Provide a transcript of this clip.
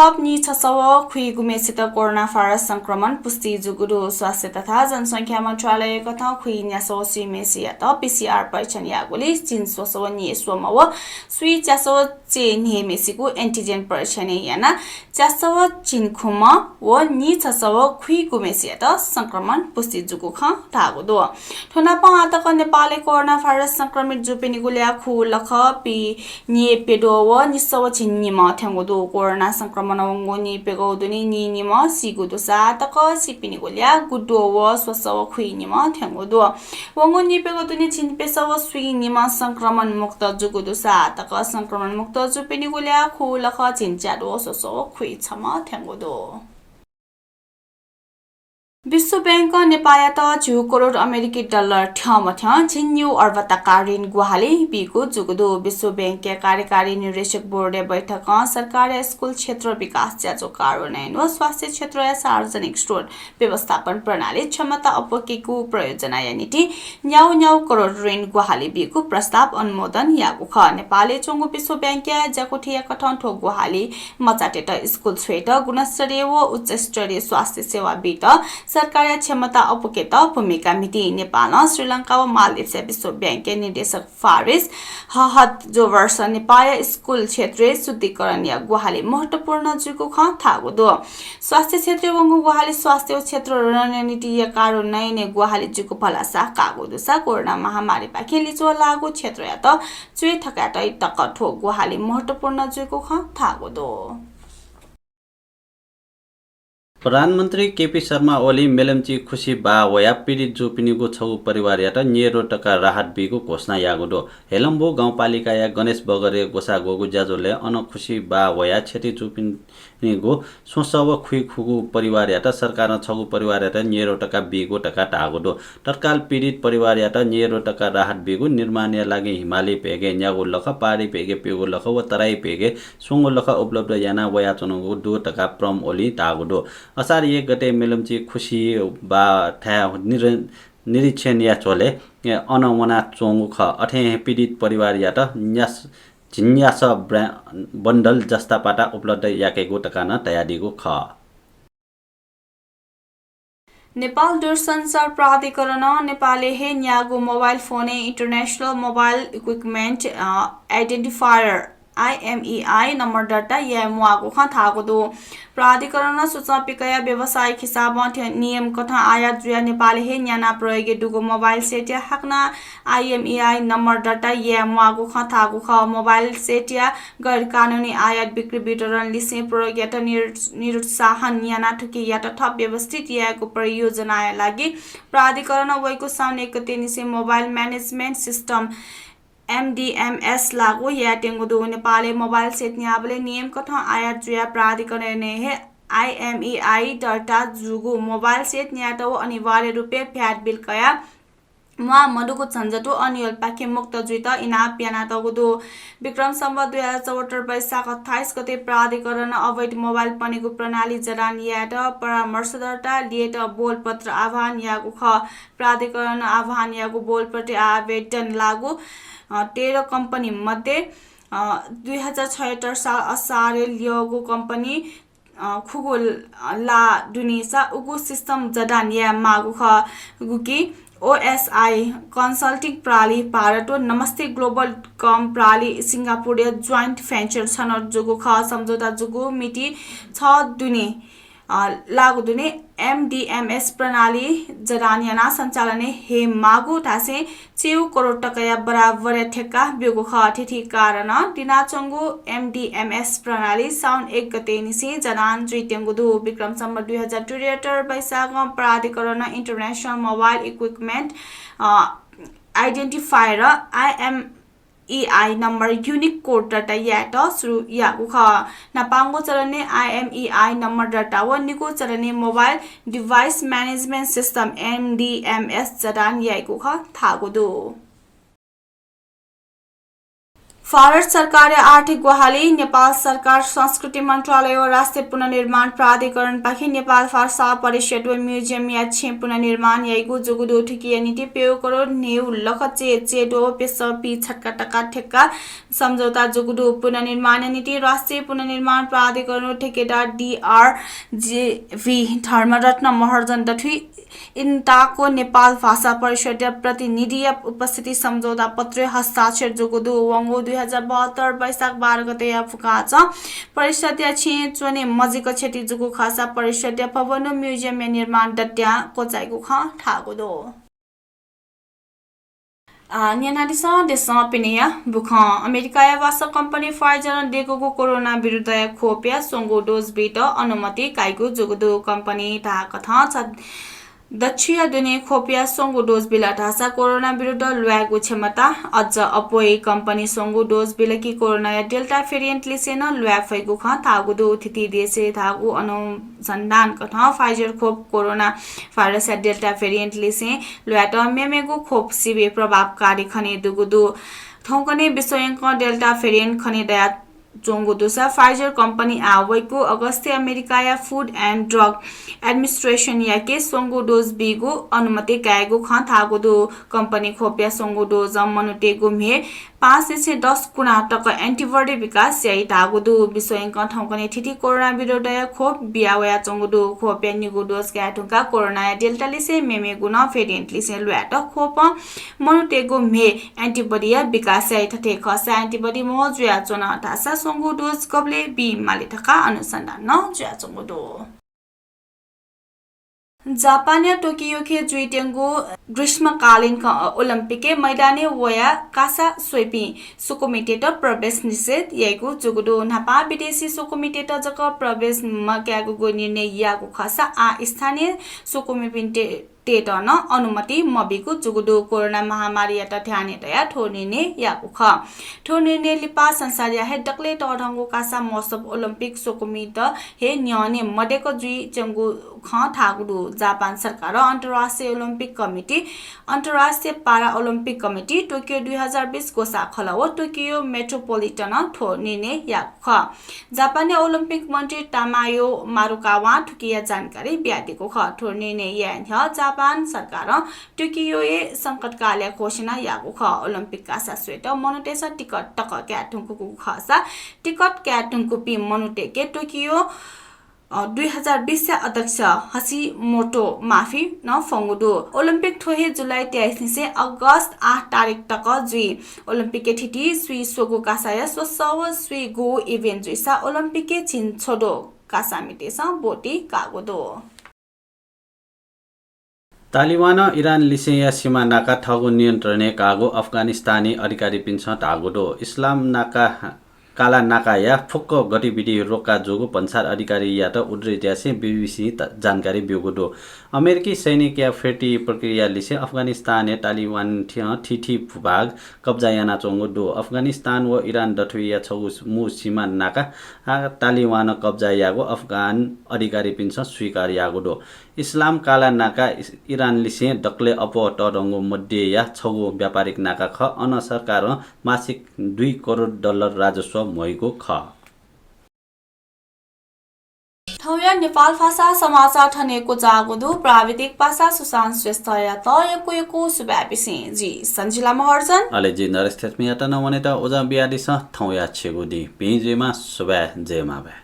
थप नि 600 खुई गुमेसित corona virus संक्रमण पुष्टि जुगुरु स्वास्थ्य तथा जनसंख्या मन्त्रालय कथा खुई न्यासो सिमेसिया त पीसीआर परीक्षण यागोली चिन सोसो नि सोमव सुई चासो चे निमेसिको एन्टिजेन परीक्षण याना चासो चिन खुम व नि 600 खुई गुमेसिया त संक्रमण पुष्टि जुगु ख थागो दो ठोना पातक नेपालले कोरोना भाइरस संक्रमित जुपिनि गुल्या खु लख पि नि पेडो व निसव छिन्नि म थ्यांगो दो कोरोना संक्रमण वंगो नि पेगो दुनि नि नि म सिगु दो सातक सिपिनि गुल्या गुडो व स्वसव खुइ नि म थ्यांगो दो वंगो नि पेगो दुनि छिन पेसव सुइ नि म संक्रमण मुक्त जुगु दो सातक संक्रमण मुक्त जुपिनि गुल्या खु लख छिन्च्या दो स्वसव खुइ छम थ्यांगो दो विश्व बैंक नेपाल त 2 करोड अमेरिकी डलर ठ्यामथ्या छिन्यु अर्बतका ऋण गुहाली बिगु जुगदु विश्व बैंक कार्यकारी निर्देशक बोर्ड बैठक सरकारी स्कुल क्षेत्र विकास ज्याजो कार्यान्वयन व स्वास्थ्य क्षेत्र या सार्वजनिक स्टोर व्यवस्थापन प्रणाली क्षमता अपकेको प्रयोजना यानिटी न्याउ करोड ऋण गुहाली बिगु प्रस्ताव अनुमोदन यागु ख नेपालले चंगु विश्व बैंक जकोठिया कठन्ठो गुहाली मचाटेट स्कुल छेट गुणस्तरीय व उच्च स्तरीय स्वास्थ्य सेवा बिट सरकारी क्षमता अपकेत भूमिका मिति नेपाल श्रीलंका व मालदिप्स विश्व बैंक निर्देशक फारिस हहत जो वर्ष नेपाल स्कुल क्षेत्रीय शुद्धिकरण या गुहाली महत्वपूर्ण जुगु ख थागो दो स्वास्थ्य क्षेत्र वंगु गुहाली स्वास्थ्य क्षेत्र रणनीति या कार्यान्वयन गुहाली जुगु फलासा कागो दुसा कोरोना महामारी पाखे लिचो लागु क्षेत्र या त चुइ थकाट टकठो गुहाली महत्वपूर्ण जुगु ख थागो दो प्रधानमन्त्री केपी शर्मा ओली मेलम्ची खुशी बा वया पीडित जुपिनीको छौ परिवार यात नेरो टका राहत बिगु घोषणा यागुडो हेलम्बो गाउँपालिका या गणेश बगरे गोसा गोगु ज्याजोले अन खुशी बा वया क्षति जुपिनीको सोसव खुइ खुगु परिवार यात सरकार छगु परिवार यात नेरो टका बिगु टका टागुडो तत्काल पीडित परिवार यात नेरो टका राहत बिगु निर्माण या लागि हिमाली पेगे न्यागु लख पारी पेगे पेगु लख व तराई पेगे सुंगु लख उपलब्ध याना वया चनुगु 2 टका प्रम ओली टागुडो असार 1 गते मेलम्ची खुशी बा था निरीक्षण या चोले अनवना चोंगु ख अठे पीडित परिवार यात न्यास झिन्यास बन्डल जस्ता पाटा उपलब्ध याकेको टकान तयारीको ख नेपाल दूरसञ्चार प्राधिकरण नेपालले हे न्यागो mobile phone international mobile equipment identifier IMEI number दर्ता या मुआगो ख थागो दो प्राधिकरण सूचना पिकया व्यावसायिक हिसाब नियम कथा आयात जुया नेपाल हे न्याना प्रयोगे दुगो मोबाइल सेट या हकना IMEI नम्बर दर्ता या मुआगो ख थागो ख मोबाइल सेट या गैर कानुनी आयात बिक्री वितरण लिसे प्रयोग या निरुत्साहन न्याना ठुकी या थप व्यवस्थित याको परियोजना लागि प्राधिकरण वैको साउन 1 गते निसे मोबाइल म्यानेजमेन्ट सिस्टम MDMS लागू या टेंगुदो नेपाली मोबाइल सेट न्याबले नियम कथा आयात जुया प्राधिकरण ने है IMEI दर्ता जुगु मोबाइल सेट न्याटो अनिवार्य रूपे फ्याट बिल कया मा मडुको झन्झटो अनियल पाखे मुक्त जुइता इनाप याना तगुदो विक्रम सम्वत 2074 वैशाख 28 गते प्राधिकरण अवैध मोबाइल पनेको प्रणाली जडान याट परामर्शदर्ता लिएट बोलपत्र आह्वान यागु ख प्राधिकरण आह्वान यागु बोलपत्र आवेदन लागू 13 कंपनी मध्ये 2076 साल असार लियोगु कंपनी खुगुल ला दुनिसा उगु सिस्टम जडान या मागु ख गुकी OSI कन्सल्टिङ प्राली भारत नमस्ते ग्लोबल कम प्राली सिंगापुर जोइन्ट भेन्चर छनौट जुगु ख सम्झौता जुगु मिति 6 दुने लागु दुने MDMS प्रणाली जरानियाना सञ्चालने हे मागु ठासे 2 करोड टका बराबर ठेक्का बेगु ख ठिठी कारण दिनाचंगु MDMS प्रणाली साउन 1 गते निसे जनान जुइटेंगु दु विक्रम सम्वत 2073 वैशाख प्राधिकरण international mobile equipment identifier IMEI number unique code दर्ता यात सुरु यागु ख नपांगो चरने IMEI नंबर दर्ता व निको चरने mobile device management system MDMS जडान यागु ख थागु दो भारत सरकारले आर्थिक गुहाली नेपाल सरकार संस्कृति मन्त्रालय व राष्ट्रिय पुनर्निर्माण प्राधिकरण पाखि नेपाल भाषा परिषद व म्युजियम या छे पुनर्निर्माण याइगु जुगुदो ठिकिया नीति पेयो करोड नेउ लखचे चेडो पेसपी छक्का टका ठेक्का सम्झौता जुगुदो पुनर्निर्माण नीति राष्ट्रिय पुनर्निर्माण प्राधिकरण ठेकेदार DRJV धर्मरत्न महर्जन दथुई इन्टाको नेपाल भाषा परिषद प्रतिनिधि उपस्थिति सम्झौता पत्र हस्ताक्षर जुगुदो वंगो 2072 वैशाख 12 गते फुकाछ परिषद छि चोने मजिक क्षति जुगु खासा परिषद भवन म्युजियम निर्माण दट्या कोचाइगु ख ठागुदो न्यानादिसा देशा पिनिया बुख अमेरिका वासा कम्पनी फाइजर देगोको कोरोना विरुद्ध खोपिया सोंगो डोज बिट अनुमति काइगु जुगुदो कम्पनी ता कथा छ दक्षिण दुने खोपिया सोंगो डोज बिल ढासा कोरोना विरुद्ध लुवागु क्षमता अझ अपोइ कम्पनी सोंगो डोज बिल कि कोरोना या डेल्टा भेरिएन्ट लिसेन लुवा फैगु ख थागुदो थिति देशे थागु अनुसन्धान कथा फाइजर खोप कोरोना भाइरस या डेल्टा भेरिएन्ट लिसे लुवा त मेमेगु खोप सिबे प्रभावकारी खने दुगुदो थौकने विश्वयंक डेल्टा भेरिएन्ट खने दया जोंगो दुसा फाइजर कंपनी आवैको अगस्ते अमेरिका या फूड एंड ड्रग एडमिनिस्ट्रेशन या के सोंगो डोज बिगु अनुमति कायगु ख थागुदो कंपनी खोपिया सोंगो डोज मनुटेगु मे 5 से 10 गुणा टक एन्टिबॉडी विकास याइ थागुदो विश्वयंक ठौकने थिति कोरोना विरुद्ध खोप बियावया चंगुदो खोपिया निगु डोज क्याटुका कोरोना या डेल्टा लिसे मेमे गुना भेरिएन्ट लिसे लुयाट खोप मनुटेगु मे एन्टिबॉडी या विकास याइ थथे खसा एन्टिबॉडी मो जुया चोना थासा सोंगो डोज कबले बी माले थका अनुसन्धान न जुया चंगुदो जापान या टोकियो के जुइटेंगो ग्रीष्मकालीन ओलंपिक मैदाने वया कासा स्वेपी सुकुमिटेट प्रवेश निषेध याइगु जुगुदो नापा विदेशी सुकुमिटेट जक प्रवेश मक्यागुगो निर्णय यागु खसा आ स्थानीय सुकुमिपिन्टे तेटन अनुमति मबिगु जुगुदो कोरोना महामारी या ध्याने दया ठोर्निने यागु ख ठोर्निने लिपा संसार या हेडकले टढंगो कासा महोत्सव ओलम्पिक सोकुमित हे न्याने मडेको जुइ चंगु ख थागुदो जापान सरकार अन्तर्राष्ट्रिय ओलम्पिक कमिटी अन्तर्राष्ट्रिय पारा ओलम्पिक कमिटी टोकियो 2020 को साखलाव टोकियो मेट्रोपोलिटन ठोर्निने यागु ख जापानी ओलम्पिक मन्त्री तामायो मारुकावा ठुकिया जानकारी ब्यादिको ख ठोर्निने या जापान सरकार टोकियो संकटकालीन घोषणा यागु ख ओलम्पिक कासा स्वेट मनुटेसा टिकट टक क्याटुङको खसा टिकट क्याटुङको पि मनुटेके टोकियो 2020 अध्यक्ष हसिमोटो माफी न फंगुदो ओलम्पिक ठोहे जुलाई 23 से अगस्त 8 तारिक तक जुई ओलम्पिक के ठिटी स्वी सोगो कासाया सोसव स्वी गो इभेन्ट जुइसा ओलम्पिक के छिन छोडो कासा मिटेसा बोटी कागोदो तालिबान इरान लिसेया सीमा नाका ठगु नियन्त्रणे कागो अफगानिस्तानी अधिकारी पिन्छ टागोदो इस्लाम नाका काला नाका या फुक्क गतिविधि रोक्का जोगो पंचायत अधिकारी या त उद्रेत्यासे बीबीसी जानकारी बिगोदो अमेरिकी सैनिक या फेटी प्रक्रिया लिसे अफगानिस्तान तालिबान ठिठी भूभाग कब्जा याना चोंगोदो अफगानिस्तान व इरान दथुया छौ मु सीमा नाका तालिबान कब्जा यागो अफगान अधिकारी पिन्छ स्वीकार यागोदो इस्लाम काला नाका इरान लिसे डक्ले अप टरंगो मध्ये या छगो व्यापारिक नाका ख अन सरकार मासिक $2 करोड राजस्व मएको ख ठौया नेपाल भाषा समाचार ठनेको जागोदो प्राविधिक भाषा सुशान्त श्रेष्ठ या त यको सुब्यापिसे जी सञ्जिला महर्जन अले जी नरेश थेस्मिया त नवने त ओजा बियादिस ठौया छेगुदी पेजेमा सुब्या जेमा बे